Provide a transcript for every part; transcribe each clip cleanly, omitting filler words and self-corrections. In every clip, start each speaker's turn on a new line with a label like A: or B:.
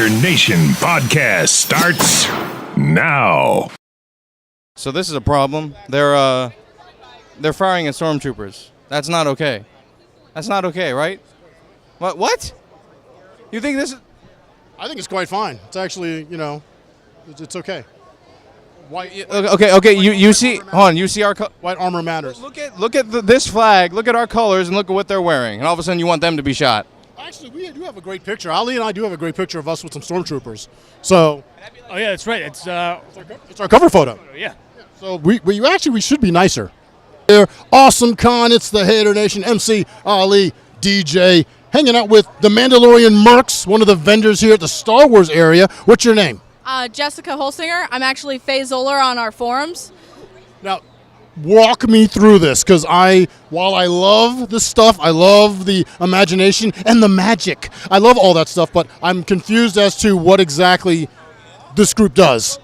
A: Haternation podcast starts now.
B: So this is a problem. They're firing at stormtroopers. That's not okay. That's not okay, right? What? You think this is...
C: I think it's quite fine. It's actually, it's okay.
B: Okay. You see... Hold on. You see our...
C: White armor matters.
B: Look at this flag. Look at our colors and look at what they're wearing. And all of a sudden you want them to be shot.
C: Actually, we do have a great picture. Ali and I do have a great picture of us with some stormtroopers. So...
D: Oh, yeah, that's right. It's
C: our cover photo.
D: Yeah.
C: So we should be nicer. Here, Awesomecon, it's the Haternation, MC, Ali, DJ, hanging out with the Mandalorian Mercs, one of the vendors here at the Star Wars area. What's your name?
E: Jessica Holsinger. I'm actually Faye Zoller on our forums.
C: Now, walk me through this, because while I love this stuff, I love the imagination and the magic. I love all that stuff, but I'm confused as to what exactly this group does.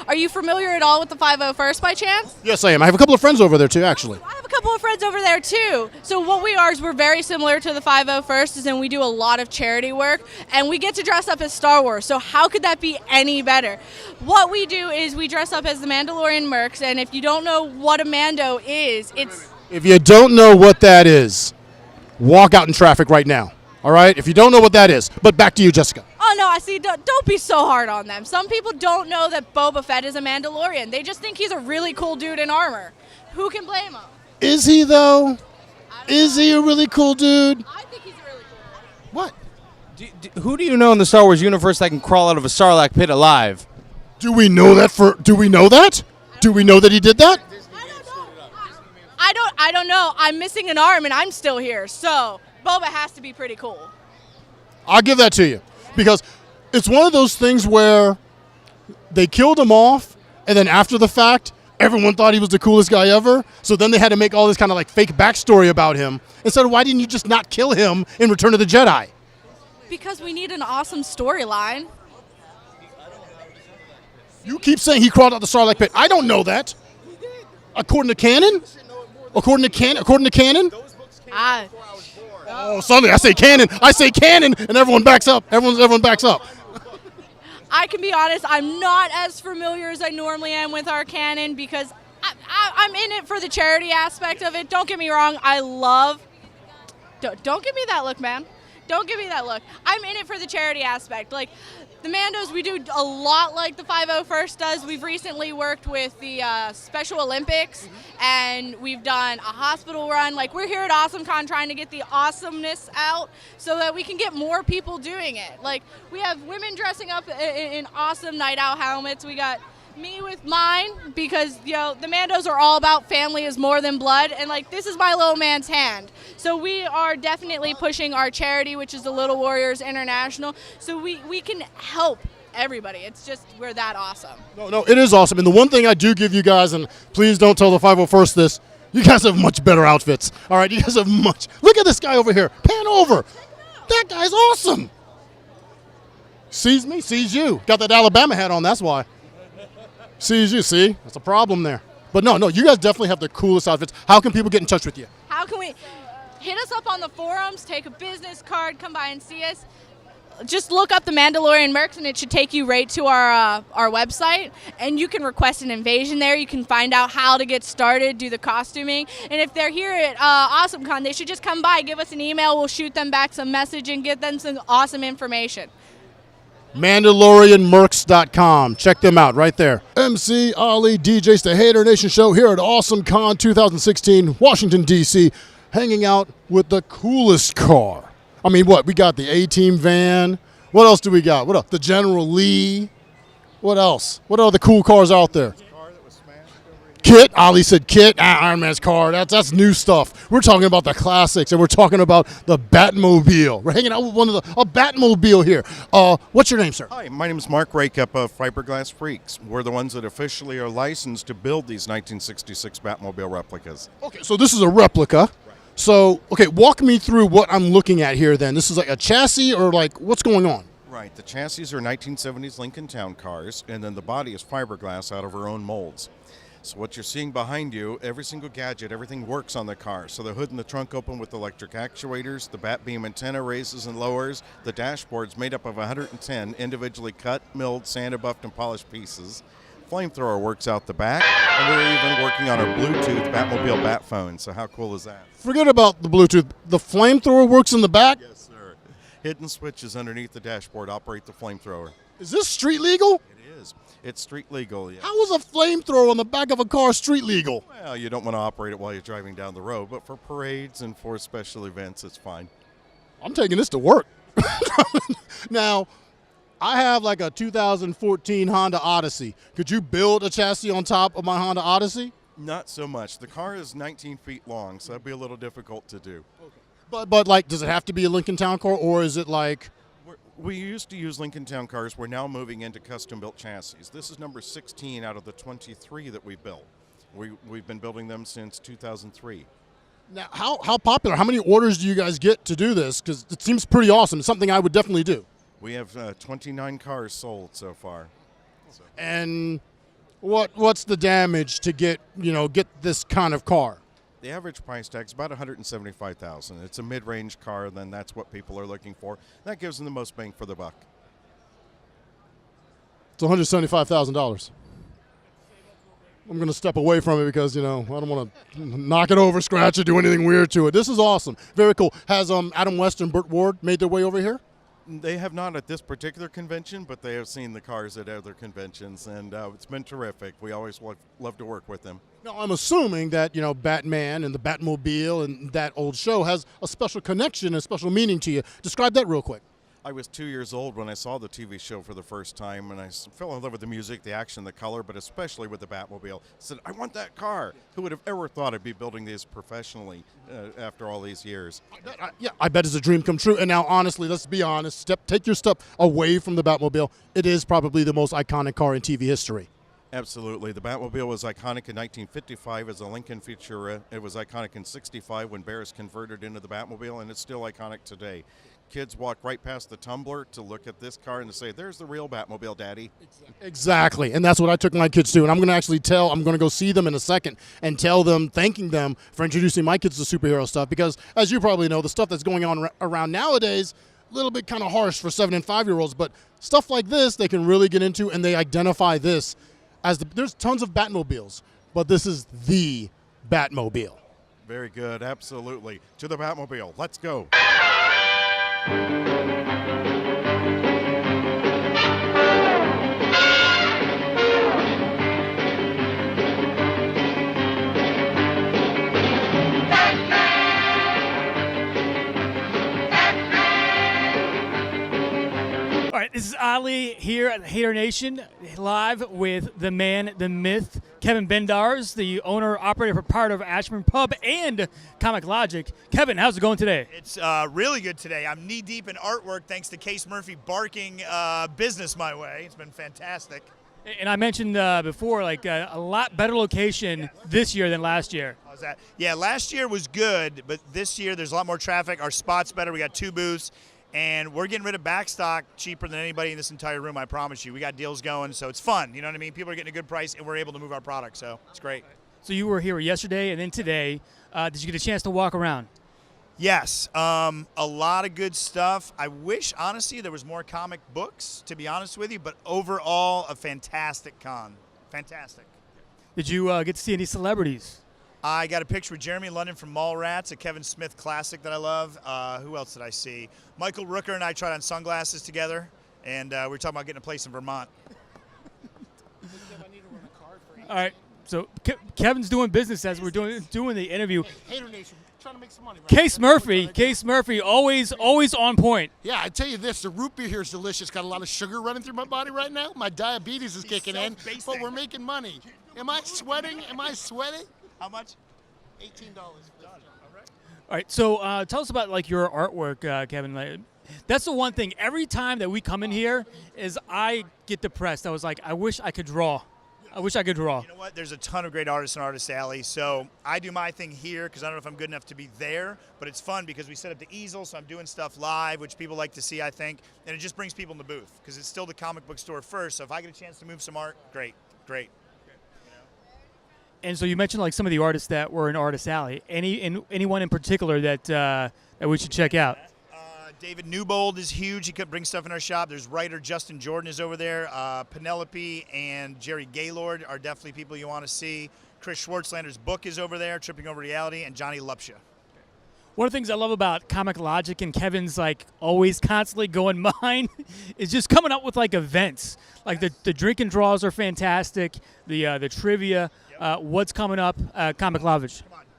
E: Are you familiar at all with the 501st by chance?
C: Yes, I am. I have a couple of friends over there, too, actually.
E: I have a couple of friends over there, too. So what we are is we're very similar to the 501st, and we do a lot of charity work, and we get to dress up as Star Wars. So how could that be any better? What we do is we dress up as the Mandalorian Mercs, and if you don't know what a Mando is, it's...
C: If you don't know what that is, walk out in traffic right now. All right? If you don't know what that is. But back to you, Jessica.
E: Oh, no, I see. Don't be so hard on them. Some people don't know that Boba Fett is a Mandalorian. They just think he's a really cool dude in armor. Who can blame him?
C: Is he, though? Is he a really cool dude?
E: I think he's a really cool dude.
C: What?
B: Who do you know in the Star Wars universe that can crawl out of a Sarlacc pit alive?
C: Do we know that? Do we know that? Do we know that he did that?
E: I don't know. I'm missing an arm, and I'm still here. So Boba has to be pretty cool.
C: I'll give that to you. Because it's one of those things where they killed him off, and then after the fact, everyone thought he was the coolest guy ever. So then they had to make all this kind of like fake backstory about him. Instead of, why didn't you just not kill him in Return of the Jedi?
E: Because we need an awesome storyline.
C: You keep saying he crawled out the Sarlacc pit. I don't know that. According to canon? According to canon? Oh, suddenly I say canon, and everyone backs up. Everyone backs up.
E: I can be honest, I'm not as familiar as I normally am with our canon because I'm in it for the charity aspect of it. Don't get me wrong, Don't give me that look, man. Don't give me that look. I'm in it for the charity aspect. Like, the Mandos, we do a lot like the 501st does. We've recently worked with the Special Olympics, and we've done a hospital run. Like, we're here at Awesomecon trying to get the awesomeness out so that we can get more people doing it. Like, we have women dressing up in awesome night out helmets. We got me with mine because, the Mandos are all about family is more than blood, and like, this is my little man's hand. So we are definitely pushing our charity, which is the Little Warriors International, so we can help everybody. It's just, we're that awesome.
C: No, it is awesome. And the one thing I do give you guys, and please don't tell the 501st this, you guys have much better outfits. All right, you guys have much. Look at this guy over here. Pan over. That guy's awesome. Sees me, sees you. Got that Alabama hat on, that's why. Sees you, see? That's a problem there. But no, you guys definitely have the coolest outfits. How can people get in touch with you?
E: How can we? Hit us up on the forums, take a business card, come by and see us. Just look up the Mandalorian Mercs, and it should take you right to our website, and you can request an invasion there. You can find out how to get started, do the costuming, and if they're here at Awesomecon, they should just come by, give us an email, we'll shoot them back some message and get them some awesome information.
C: MandalorianMercs.com. Check them out right there. MC, Ali, DJ's the Haternation Show here at Awesomecon 2016, Washington, D.C., hanging out with the coolest car. I mean, what? We got the A-Team van. What else do we got? What else? The General Lee. What else? What are the cool cars out there? Kit. Ali said Kit. Iron Man's car. That's new stuff. We're talking about the classics, and we're talking about the Batmobile. We're hanging out with a Batmobile here. What's your name, sir?
F: Hi, my name is Mark Rakup of Fiberglass Freaks. We're the ones that officially are licensed to build these 1966 Batmobile replicas.
C: Okay, so this is a replica. Right. So, okay, walk me through what I'm looking at here then. This is like a chassis or like what's going on?
F: Right, the chassis are 1970s Lincoln Town cars, and then the body is fiberglass out of our own molds. So what you're seeing behind you, every single gadget, everything works on the car. So the hood and the trunk open with electric actuators, the bat beam antenna raises and lowers, the dashboard's made up of 110 individually cut, milled, sanded, buffed, and polished pieces. Flamethrower works out the back, and we're even working on our Bluetooth Batmobile bat phone. So how cool is that?
C: Forget about the Bluetooth. The flamethrower works in the back?
F: Yes, sir. Hidden switches underneath the dashboard operate the flamethrower.
C: Is this street legal?
F: It is. It's street legal, yeah.
C: How is a flamethrower on the back of a car street legal?
F: Well, you don't want to operate it while you're driving down the road, but for parades and for special events, it's fine.
C: I'm taking this to work. Now, I have like a 2014 Honda Odyssey. Could you build a chassis on top of my Honda Odyssey?
F: Not so much. The car is 19 feet long, so that'd be a little difficult to do.
C: But like, does it have to be a Lincoln Town car, or is it like...
F: We used to use Lincoln Town cars. We're now moving into custom-built chassis. This is number 16 out of the 23 that we built. We've been building them since 2003.
C: Now, how popular? How many orders do you guys get to do this? Because it seems pretty awesome. It's something I would definitely do.
F: We have 29 cars sold so far. So.
C: And what's the damage to get this kind of car?
F: The average price tag is about $175,000. It's a mid-range car, then that's what people are looking for. That gives them the most bang for the buck.
C: It's $175,000. I'm going to step away from it because, I don't want to knock it over, scratch it, do anything weird to it. This is awesome. Very cool. Has Adam West and Burt Ward made their way over here?
F: They have not at this particular convention, but they have seen the cars at other conventions, and it's been terrific. We always love to work with them.
C: Now, I'm assuming that, Batman and the Batmobile and that old show has a special connection and a special meaning to you. Describe that real quick.
F: I was 2 years old when I saw the TV show for the first time, and I fell in love with the music, the action, the color, but especially with the Batmobile. I said, I want that car. Who would have ever thought I'd be building these professionally after all these years?
C: I bet it's a dream come true. And now, honestly, let's be honest. Take your step away from the Batmobile. It is probably the most iconic car in TV history.
F: Absolutely. The Batmobile was iconic in 1955 as a Lincoln feature. It was iconic in 65 when Barris converted into the Batmobile, and it's still iconic today. Kids walk right past the Tumbler to look at this car and to say, there's the real Batmobile, Daddy.
C: Exactly. And that's what I took my kids to. And I'm going to actually I'm going to go see them in a second and tell them, thanking them for introducing my kids to superhero stuff. Because, as you probably know, the stuff that's going on around nowadays, a little bit kind of harsh for 7 and 5-year-olds. But stuff like this, they can really get into, and they identify this as there's tons of Batmobiles, but this is the Batmobile.
F: Very good. Absolutely. To the Batmobile. Let's go.
D: All right, this is Ali here at Haternation, live with the man, the myth, Kevin Bednarz, the owner, operator, proprietor of Ashburn Pub and Comic Logic. Kevin, how's it going today?
G: It's really good today. I'm knee-deep in artwork thanks to Case Murphy barking business my way. It's been fantastic.
D: And I mentioned before, a lot better location this year than last year.
G: How's that? Yeah, last year was good, but this year there's a lot more traffic. Our spot's better. We got 2 booths. And we're getting rid of backstock cheaper than anybody in this entire room, I promise you. We got deals going, so it's fun. You know what I mean? People are getting a good price, and we're able to move our product, so it's great.
D: So you were here yesterday and then today. Did you get a chance to walk around?
G: Yes, a lot of good stuff. I wish, honestly, there was more comic books, to be honest with you, but overall, a fantastic con. Fantastic.
D: Did you get to see any celebrities?
G: I got a picture with Jeremy London from Mallrats, a Kevin Smith classic that I love. Who else did I see? Michael Rooker and I tried on sunglasses together, and we were talking about getting a place in Vermont.
D: All right, so Kevin's doing business as we're doing the interview.
H: Haternation, trying to make some money.
D: Right? Case Murphy, always on point.
H: Yeah, I tell you this, the root beer here is delicious. Got a lot of sugar running through my body right now. My diabetes is kicking in, but we're making money. Am I sweating?
G: How much?
H: $18.
D: All right, so tell us about your artwork, Kevin. That's the one thing. Every time that we come in here, is I get depressed. I was like, I wish I could draw. You know
G: what? There's a ton of great artists in Artist Alley. So I do my thing here because I don't know if I'm good enough to be there. But it's fun because we set up the easel, so I'm doing stuff live, which people like to see, I think. And it just brings people in the booth because it's still the comic book store first. So if I get a chance to move some art, great.
D: And so you mentioned like some of the artists that were in Artist Alley. Anyone in particular that we should check out?
G: David Newbold is huge. He could bring stuff in our shop. There's writer Justin Jordan is over there. Penelope and Jerry Gaylord are definitely people you want to see. Chris Schwartzlander's book is over there, Tripping Over Reality, and Johnny Lupsha.
D: One of the things I love about Comic Logic and Kevin's like always constantly going mine is just coming up with like events. Like the drink and draws are fantastic. The trivia. What's coming up? Comic Logic.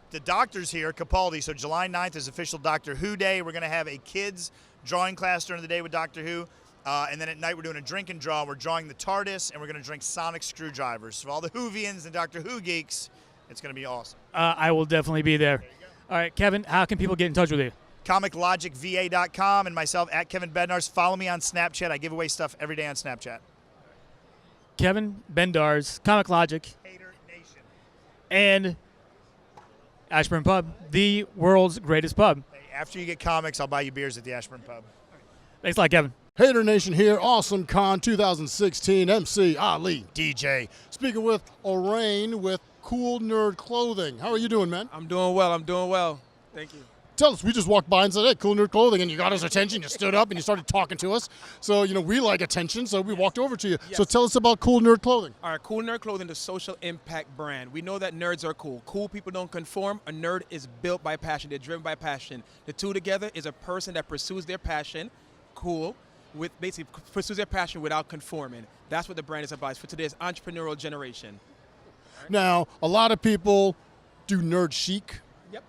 G: The doctor's here, Capaldi. So July 9th is official Doctor Who Day. We're going to have a kids drawing class during the day with Doctor Who. And then at night we're doing a drink and draw. We're drawing the TARDIS, and we're going to drink sonic screwdrivers. So all the Whovians and Doctor Who geeks, it's going to be awesome.
D: I will definitely be there. All right, Kevin, how can people get in touch with you?
G: ComicLogicVA.com and myself at Kevin Bednarz. Follow me on Snapchat. I give away stuff every day on Snapchat.
D: Kevin Bednarz, Comic Logic,
G: Haternation,
D: and Ashburn Pub, the world's greatest pub.
G: Hey, after you get comics, I'll buy you beers at the Ashburn Pub.
D: Thanks a lot, Kevin.
C: Hater Nation here, Awesomecon 2016, MC, Ali, DJ. Speaking with Orain with Kool Nerd Clothing. How are you doing, man?
I: I'm doing well. Thank you.
C: Tell us, we just walked by and said, hey, Kool Nerd Clothing, and you got us attention, you stood up and you started talking to us. So, we like attention, so we walked over to you.
I: Yes.
C: So tell us about Kool Nerd Clothing.
I: All right, Kool Nerd Clothing, the social impact brand. We know that nerds are cool. Cool people don't conform. A nerd is built by passion. They're driven by passion. The two together is a person that pursues their passion, cool, with basically pursues their passion without conforming. That's what the brand is about. It's for today's entrepreneurial generation.
C: Now, a lot of people do nerd chic.
I: Yep.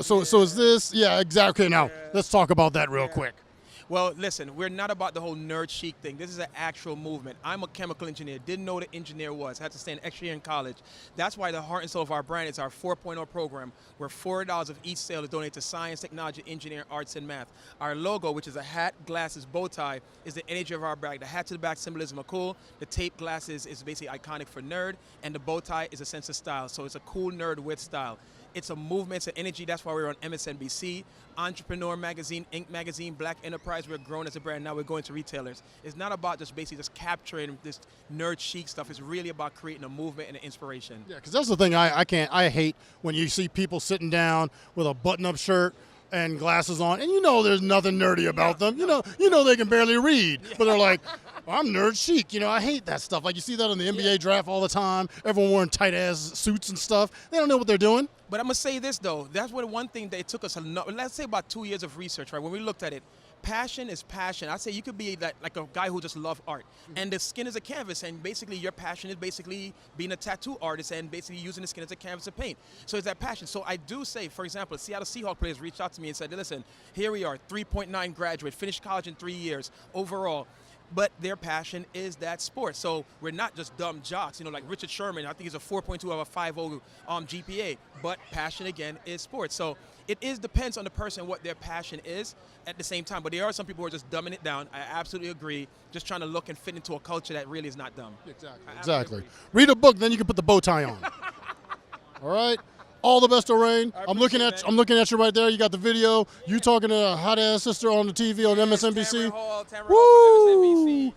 C: So is this? Yeah, exactly. Now, let's talk about that real quick.
I: Well, listen, we're not about the whole nerd chic thing. This is an actual movement. I'm a chemical engineer. Didn't know what an engineer was. Had to stay an extra year in college. That's why the heart and soul of our brand is our 4.0 program, where $4 of each sale is donated to science, technology, engineering, arts, and math. Our logo, which is a hat, glasses, bow tie, is the energy of our brand. The hat to the back symbolism of cool. The tape glasses is basically iconic for nerd, and the bow tie is a sense of style. So it's a cool nerd with style. It's a movement, it's an energy. That's why we're on MSNBC, Entrepreneur Magazine, Inc. Magazine, Black Enterprise. We're growing as a brand. Now we're going to retailers. It's not about just basically just capturing this nerd chic stuff. It's really about creating a movement and an inspiration.
C: Yeah, because that's the thing I hate when you see people sitting down with a button-up shirt and glasses on, and there's nothing nerdy about them. You know they can barely read, but they're like, I'm nerd chic. I hate that stuff. Like you see that in the NBA draft all the time. Everyone wearing tight-ass suits and stuff. They don't know what they're doing.
I: But I'm going to say this, though. That's one thing that it took us, let's say about 2 years of research, right? When we looked at it, passion is passion. I say you could be like a guy who just loves art. And the skin is a canvas, and basically your passion is basically being a tattoo artist and basically using the skin as a canvas to paint. So it's that passion. So I do say, for example, Seattle Seahawks players reached out to me and said, listen, here we are, 3.9 graduate, finished college in 3 years overall. But their passion is that sport. So we're not just dumb jocks, like Richard Sherman. I think he's a 4.2 out of a 5.0 GPA. But passion, again, is sports. So it depends on the person what their passion is at the same time. But there are some people who are just dumbing it down. I absolutely agree. Just trying to look and fit into a culture that really is not dumb.
C: Exactly. Read a book, then you can put the bow tie on. All right? All the best, Orain. I'm looking at you right there. You got the video. You talking to a hot ass sister on the TV on MSNBC.
I: Tamara
C: Woo!
I: Hall from MSNBC.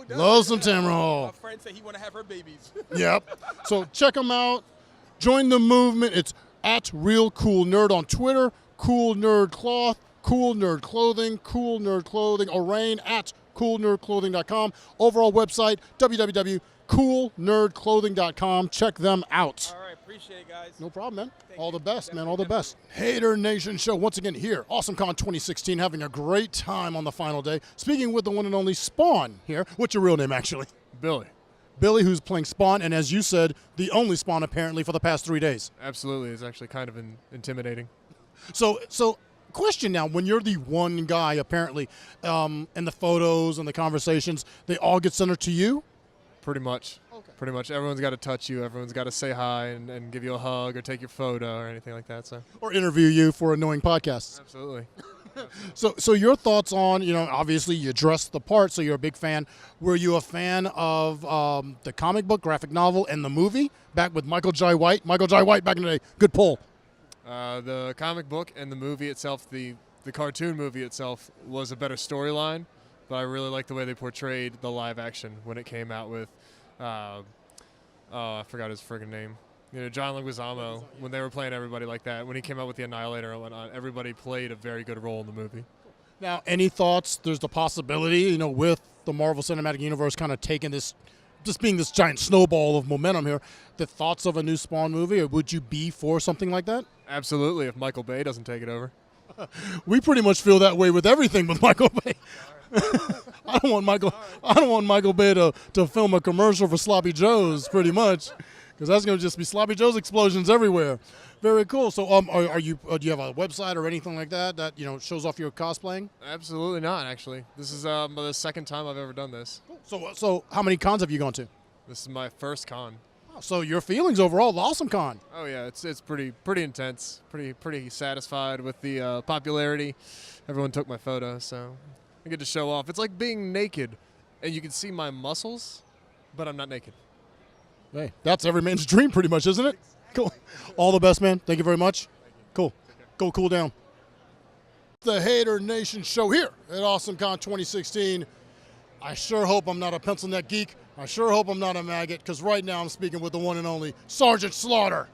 I: Yeah.
C: Love some Tamara Hall.
I: My friend said he want to have her babies.
C: Yep. So check them out. Join the movement. It's at Real Kool Nerd on Twitter. Kool Nerd Cloth. Kool Nerd Clothing. Kool Nerd Clothing. Orain at KoolNerdClothing.com. Overall website www.KoolNerdClothing.com. Check them out.
I: All right, appreciate it, guys.
C: No problem, man. All the best, man. All the best. Hater Nation show once again here. Awesomecon 2016, having a great time on the final day. Speaking with the one and only Spawn here. What's your real name, actually?
J: Billy.
C: Billy, who's playing Spawn, and as you said, the only Spawn apparently for the past 3 days.
J: Absolutely. It's actually kind of intimidating.
C: So question now, when you're the one guy apparently, and the photos and the conversations, they all get centered to you?
J: Pretty much.
C: Okay.
J: Pretty much. Everyone's got to touch you. Everyone's got to say hi and give you a hug or take your photo or anything like that. So.
C: Or interview you for annoying podcasts.
J: Absolutely.
C: So your thoughts on, obviously you dressed the part, so you're a big fan. Were you a fan of the comic book, graphic novel, and the movie back with Michael Jai White? Michael Jai White back in the day. Good pull.
J: The comic book and the movie itself, the cartoon movie itself, was a better storyline, but I really like the way they portrayed the live action when it came out with Oh, I forgot his friggin' name. You know, John Leguizamo, when they were playing everybody like that, when he came out with the Annihilator and whatnot, everybody played a very good role in the movie.
C: Now, any thoughts? There's the possibility, you know, with the Marvel Cinematic Universe kind of taking this, just being this giant snowball of momentum here, the thoughts of a new Spawn movie, or would you be for something like that?
J: Absolutely, if Michael Bay doesn't take it over.
C: We pretty much feel that way with everything with Michael Bay. I don't want Michael Bay to film a commercial for Sloppy Joe's, pretty much, because that's going to just be Sloppy Joe's explosions everywhere. Very cool. So, are you do you have a website or anything like that you know shows off your cosplaying?
J: Absolutely not, actually. This is the second time I've ever done this.
C: So how many cons have you gone to?
J: This is my first con.
C: So your feelings overall, the Awesomecon?
J: Oh yeah, it's pretty intense. Pretty satisfied with the popularity. Everyone took my photo, so I get to show off. It's like being naked, and you can see my muscles, but I'm not naked.
C: Hey, that's every man's dream, pretty much, isn't it? Cool. All the best, man. Thank you very much. Cool. Go cool down. The Hater Nation show here at Awesomecon 2016. I sure hope I'm not a pencil neck geek. I sure hope I'm not a maggot, because right now I'm speaking with the one and only Sergeant Slaughter.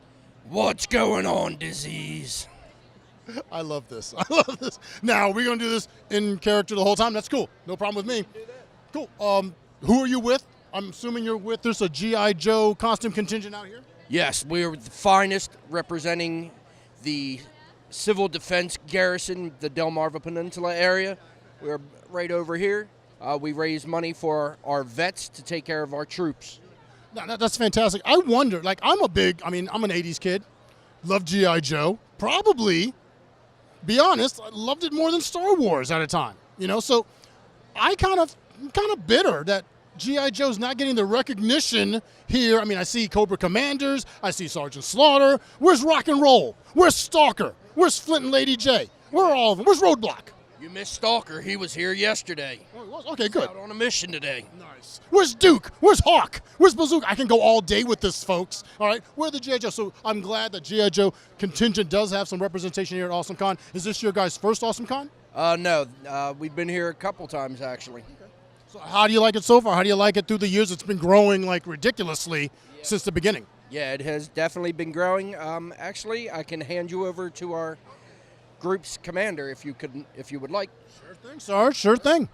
K: What's going on, disease?
C: I love this. I love this. Now, we're going to do this in character the whole time. That's cool. No problem with me. Cool. Who are you with? I'm assuming you're with, there's a G.I. Joe costume contingent out here?
K: Yes, we are the finest representing the Civil Defense Garrison, the Delmarva Peninsula area. We're right over here. We raise money for our vets to take care of our troops.
C: No, that's fantastic. I wonder, like, I'm an 80s kid. Love G.I. Joe. Probably, be honest, I loved it more than Star Wars at a time. You know, so I'm kind of bitter that G.I. Joe's not getting the recognition here. I mean, I see Cobra Commanders. I see Sergeant Slaughter. Where's Rock and Roll? Where's Stalker? Where's Flint and Lady J? Where are all of them? Where's Roadblock?
K: You missed Stalker. He was here yesterday.
C: Oh, he was? Okay, good.
K: Out on a mission today.
C: Nice. Where's Duke? Where's Hawk? Where's Bazooka? I can go all day with this, folks. All right, where are the G.I. Joe? So I'm glad that G.I. Joe contingent does have some representation here at Awesomecon. Is this your guys' first Awesomecon?
K: No, we've been here a couple times, actually.
C: So how do you like it so far? How do you like it through the years? It's been growing like ridiculously since the beginning.
K: Yeah, it has definitely been growing. Actually, I can hand you over to our group's commander if you would like.
C: Sure thing, Sarge. Sure thing.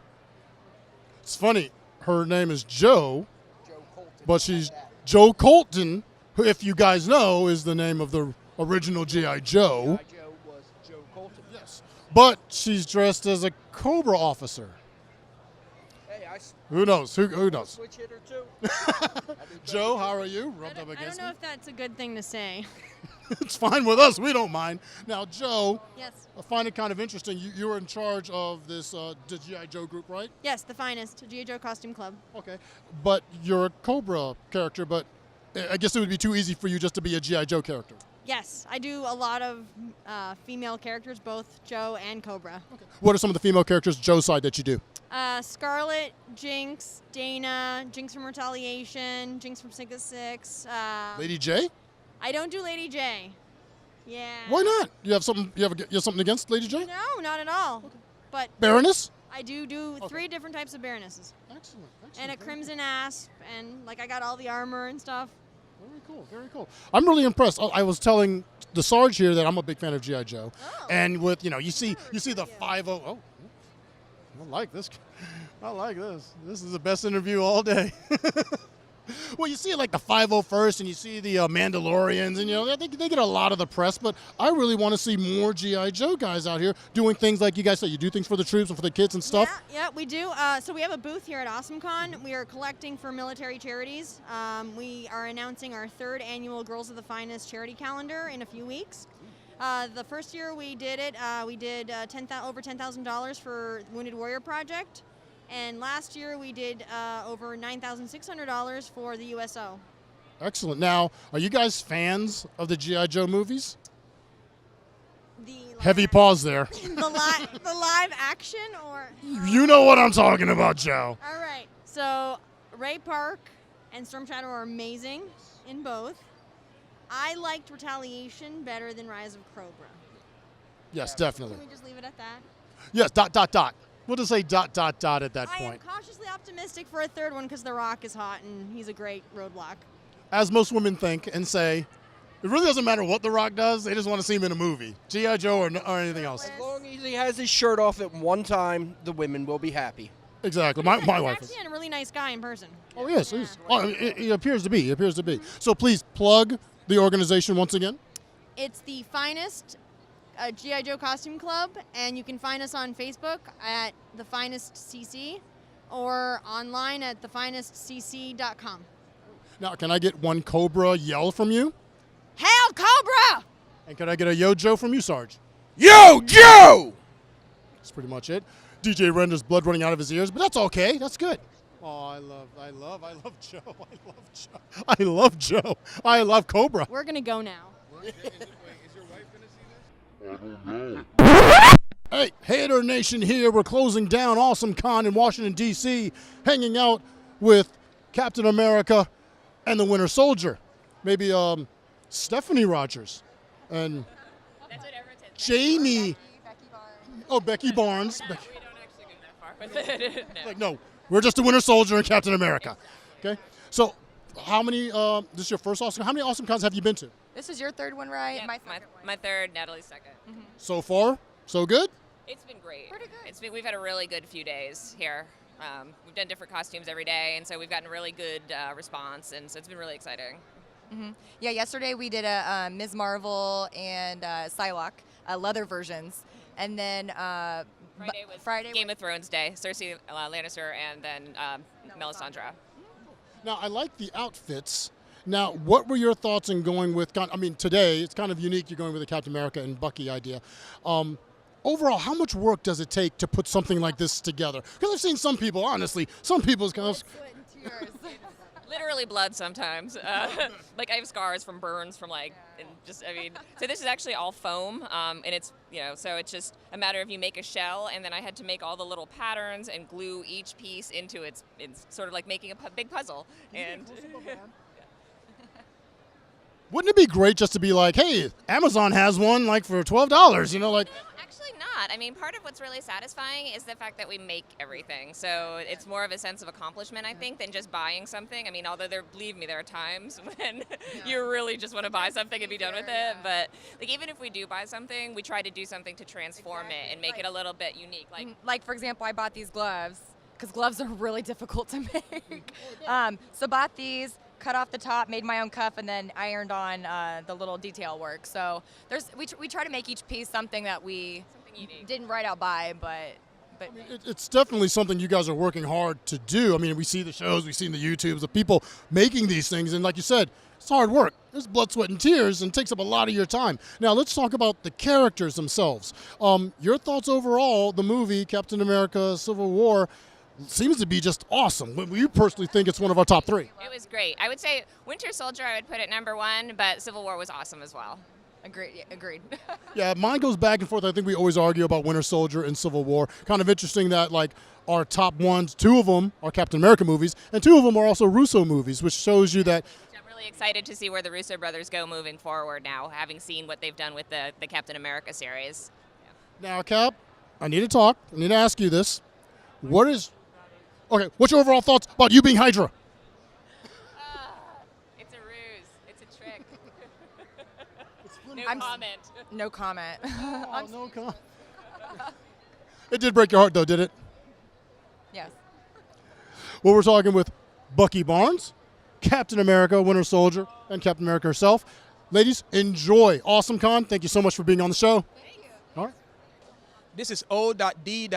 C: It's funny. Her name is Joe, but she's Joe Colton, who, if you guys know, is the name of the original G.I. Joe.
K: G.I. Joe was Joe Colton.
C: Yes. But she's dressed as a Cobra officer. Who knows? Who knows?
K: Switch hitter too.
C: Joe, how are you? Rubbed up
L: I
C: against
L: don't know
C: me?
L: if that's a good thing to say.
C: It's fine with us. We don't mind. Now, Joe,
L: Yes.
C: I find it kind of interesting. You're in charge of this the G.I. Joe group, right?
L: Yes, the finest. G.I. Joe Costume Club.
C: Okay. But you're a Cobra character, but I guess it would be too easy for you just to be a G.I. Joe character.
L: Yes, I do a lot of female characters, both Joe and Cobra.
C: Okay. What are some of the female characters, Joe's side, that you do?
L: Scarlet, Jinx, Dana, Jinx from Retaliation, Jinx from Sync of Six.
C: Lady J?
L: I don't do Lady J. Yeah.
C: Why not? You have something against Lady J?
L: No, not at all. Okay. But
C: Baroness?
L: I do 3 different types of Baronesses.
C: Excellent.
L: And a Crimson Asp, and like I got all the armor and stuff.
C: Very cool, very cool. I'm really impressed. I was telling the Sarge here that I'm a big fan of G.I. Joe.
L: Oh.
C: And with, you see the 5-0. Oh, I like this. I like this. This is the best interview all day. Well, you see like the 501st and you see the Mandalorians, and they get a lot of the press, but I really want to see more G.I. Joe guys out here doing things like you guys say. You do things for the troops and for the kids and stuff.
L: Yeah, we do. So we have a booth here at Awesomecon. We are collecting for military charities. We are announcing our 3rd annual Girls of the Finest charity calendar in a few weeks. The first year we did it, we did over $10,000 for Wounded Warrior Project. And last year we did over $9,600 for the USO.
C: Excellent. Now, are you guys fans of the G.I. Joe movies? Heavy pause there.
L: The live action, or?
C: You know what I'm talking about, Joe.
L: All right. So Ray Park and Storm Shadow are amazing in both. I liked Retaliation better than Rise of Cobra.
C: Yes, definitely.
L: Can we just leave it at that?
C: Yes, ... We'll just say ... at that
L: I
C: point.
L: am cautiously optimistic for a 3rd one because The Rock is hot and he's a great roadblock.
C: as most women think, and say, it really doesn't matter what The Rock does. They just want to see him in a movie, G.I. Joe or anything else.
K: As long as he has his shirt off at one time, the women will be happy.
C: Exactly. My
L: He's
C: wife is.
L: actually a really nice guy in person.
C: Oh, yes. He appears to be. He appears to be. So please plug the organization once again.
L: It's the Finest G.I. Joe Costume Club, and you can find us on Facebook at The Finest CC or online at thefinestcc.com.
C: Now, can I get one Cobra yell from you?
L: Hail Cobra!
C: And can I get a Yo Joe from you, Sarge?
K: Yo, Joe!
C: That's pretty much it. DJ Render's blood running out of his ears, but that's okay. That's good. Oh, I love Joe. I love Joe. I love Cobra.
L: We're going to go now.
C: Hey, Hater Nation here. We're closing down Awesomecon in Washington, D.C., hanging out with Captain America and the Winter Soldier. Maybe Stephanie Rogers and Jamie. Becky Barnes.
M: We don't actually go that far with it. No.
C: Like, no, we're just the Winter Soldier and Captain America. Okay? So, how many, this is your first Awesome, how many Awesomecons have you been to?
M: This is your third one, right?
N: Yeah, my third, Natalie's second.
C: So far, so good?
N: It's been great. Pretty good. We've had a really good few days here. We've done different costumes every day, and so we've gotten a really good response, and so it's been really exciting.
M: Yeah, yesterday we did a Ms. Marvel and Psylocke leather versions, and then
N: Friday was Game of Thrones Day, Cersei Lannister, and then Melisandre.
C: Now, I like the outfits. Now, what were your thoughts in going with, today, it's kind of unique, you're going with the Captain America and Bucky idea. Overall, how much work does it take to put something like this together? Because I've seen some people, honestly, some people's kind of...
N: Literally blood sometimes. Like I have scars from burns from so this is actually all foam, and it's, so it's just a matter of you make a shell, and then I had to make all the little patterns and glue each piece into it's sort of like making a big puzzle. And
C: Wouldn't it be great just to be like, hey, Amazon has one for $12,
N: Actually not. I mean, part of what's really satisfying is the fact that we make everything. So it's more of a sense of accomplishment, I think, than just buying something. I mean, although believe me, there are times when you really just want to buy something and be done with it. But even if we do buy something, we try to do something to transform it and make it a little bit unique.
M: Like for example, I bought these gloves because gloves are really difficult to make. So bought these, cut off the top, made my own cuff, and then ironed on the little detail work. So we try to make each piece something that we didn't write out by, but
C: it's definitely something you guys are working hard to do. I mean, we see the shows, we see the YouTubes, the people making these things, and like you said, it's hard work. There's blood, sweat, and tears, and takes up a lot of your time. Now, let's talk about the characters themselves. Your thoughts overall, the movie, Captain America, Civil War, seems to be just awesome. You personally think it's one of our top three.
N: It was great. I would say Winter Soldier I would put at #1, but Civil War was awesome as well.
M: Agreed.
C: Yeah, mine goes back and forth. I think we always argue about Winter Soldier and Civil War. Kind of interesting that our top ones, 2 of them are Captain America movies, and 2 of them are also Russo movies, which shows you that.
N: I'm really excited to see where the Russo brothers go moving forward now, having seen what they've done with the Captain America series.
C: Yeah. Now, Cap, I need to talk. I need to ask you this. What's your overall thoughts about you being Hydra?
N: It's a ruse. It's a trick.
M: No comment.
C: No comment. It did break your heart, though, did it?
M: Yes.
C: Well, we're talking with Bucky Barnes, Captain America, Winter Soldier, and Captain America herself. Ladies, enjoy Awesomecon. Thank you so much for being on the show.
M: Thank you.
C: All right.
I: This is O.D.B.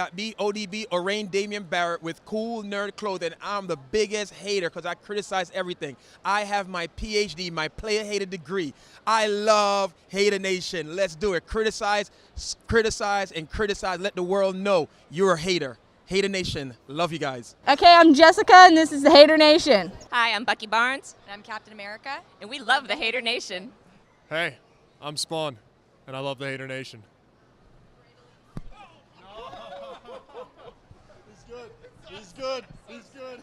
I: Orain Damian Barrett with Kool Nerd Clothing. I'm the biggest hater because I criticize everything. I have my PhD, my player hater degree. I love Haternation. Let's do it. Criticize, and criticize. Let the world know you're a hater. Haternation. Love you guys.
E: Okay, I'm Jessica, and this is the Haternation.
N: Hi, I'm Bucky Barnes.
M: And I'm Captain America.
N: And we love the Haternation.
J: Hey, I'm Spawn, and I love the Haternation.
C: He's good. He's good.